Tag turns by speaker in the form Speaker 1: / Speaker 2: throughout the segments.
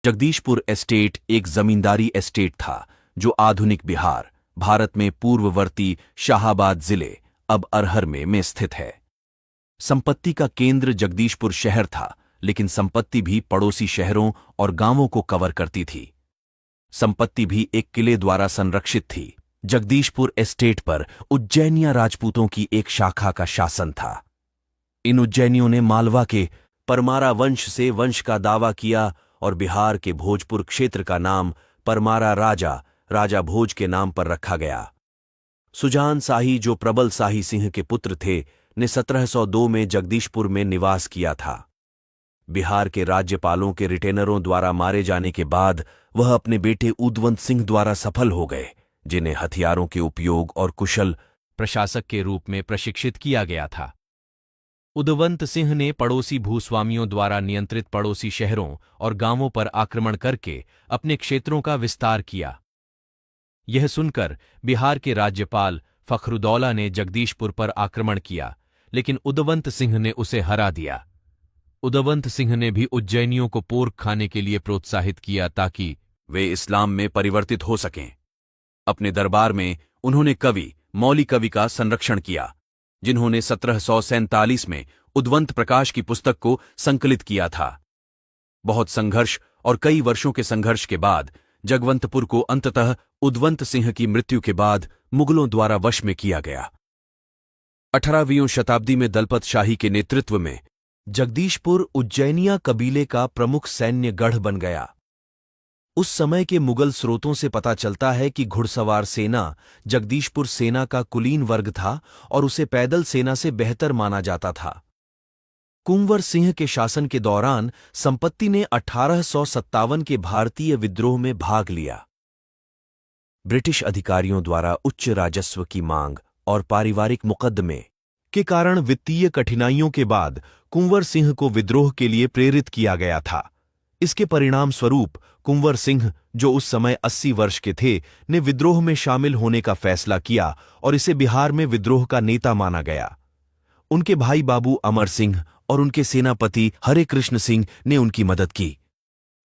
Speaker 1: Jagdishpur estate एक जमींदारी estate था जो आधुनिक बिहार, भारत में पूर्ववर्ती शाहाबाद जिले अब अरहर में स्थित है। संपत्ति का केंद्र जगदीशपुर शहर था, लेकिन संपत्ति भी पड़ोसी शहरों और गांवों को कवर करती थी। संपत्ति भी एक किले द्वारा संरक्षित थी। जगदीशपुर एस्टेट पर उज्जैनिया राजपूतों की एक शाखा का शासन था। इन उज्जैनियों ने मालवा के परमारा वंश से वंश का दावा किया और बिहार के भोजपुर क्षेत्र का नाम परमारा राजा भोज के नाम पर रखा गया। सुजान शाही, जो प्रबल शाही सिंह के पुत्र थे, ने 1702 में जगदीशपुर में निवास किया था। बिहार के राज्यपालों के रिटेनरों द्वारा मारे जाने के बाद वह अपने बेटे उदवंत सिंह द्वारा सफल हो गए, जिन्हें हथियारों के उपयोग और कुशल प्रशासक के रूप में प्रशिक्षित किया गया था। उदवंत सिंह ने पड़ोसी भूस्वामियों द्वारा नियंत्रित पड़ोसी शहरों और गांवों पर आक्रमण करके अपने क्षेत्रों का विस्तार किया। यह सुनकर बिहार के राज्यपाल फखरुद्दौला ने जगदीशपुर पर आक्रमण किया, लेकिन उदवंत सिंह ने उसे हरा दिया। उदवंत सिंह ने भी उज्जैनियों को पोर्क खाने के लिए प्रोत्साहित किया ताकि वे इस्लाम में परिवर्तित हो सकें। अपने दरबार में उन्होंने कवि मौली कवि का संरक्षण किया, जिन्होंने 1747 में उदवंत प्रकाश की पुस्तक को संकलित किया था। बहुत संघर्ष और कई वर्षों के संघर्ष के बाद जगवंतपुर को अंततः उदवंत सिंह की मृत्यु के बाद मुगलों द्वारा वश में किया गया। 18वीं शताब्दी में दलपत शाही के नेतृत्व में जगदीशपुर उज्जैनिया कबीले का प्रमुख सैन्य गढ़ बन गया। उस समय के मुगल स्रोतों से पता चलता है कि घुड़सवार सेना जगदीशपुर सेना का कुलीन वर्ग था और उसे पैदल सेना से बेहतर माना जाता था। कुंवर सिंह के शासन के दौरान संपत्ति ने 1857 के भारतीय विद्रोह में भाग लिया। ब्रिटिश अधिकारियों द्वारा उच्च राजस्व की मांग और पारिवारिक मुकदमे के कारण वित्तीय कठिनाइयों के बाद कुंवर सिंह को विद्रोह के लिए प्रेरित किया गया था। इसके परिणाम स्वरूप कुंवर सिंह, जो उस समय 80 वर्ष के थे, ने विद्रोह में शामिल होने का फैसला किया और इसे बिहार में विद्रोह का नेता माना गया। उनके भाई बाबू अमर सिंह और उनके सेनापति हरे कृष्ण सिंह ने उनकी मदद की।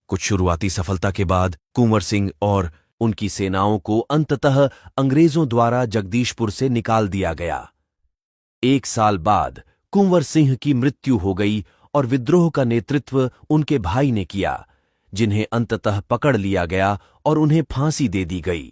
Speaker 1: कुछ शुरुआती सफलता के बाद कुंवर सिंह और उनकी सेनाओं को अंततः अंग्रेजों द्वारा जगदीशपुर से निकाल दिया गया। 1 साल बाद कुंवर सिंह की मृत्यु हो गई और विद्रोह का नेतृत्व उनके भाई ने किया, जिन्हें अंततः पकड़ लिया गया और उन्हें फांसी दे दी गई।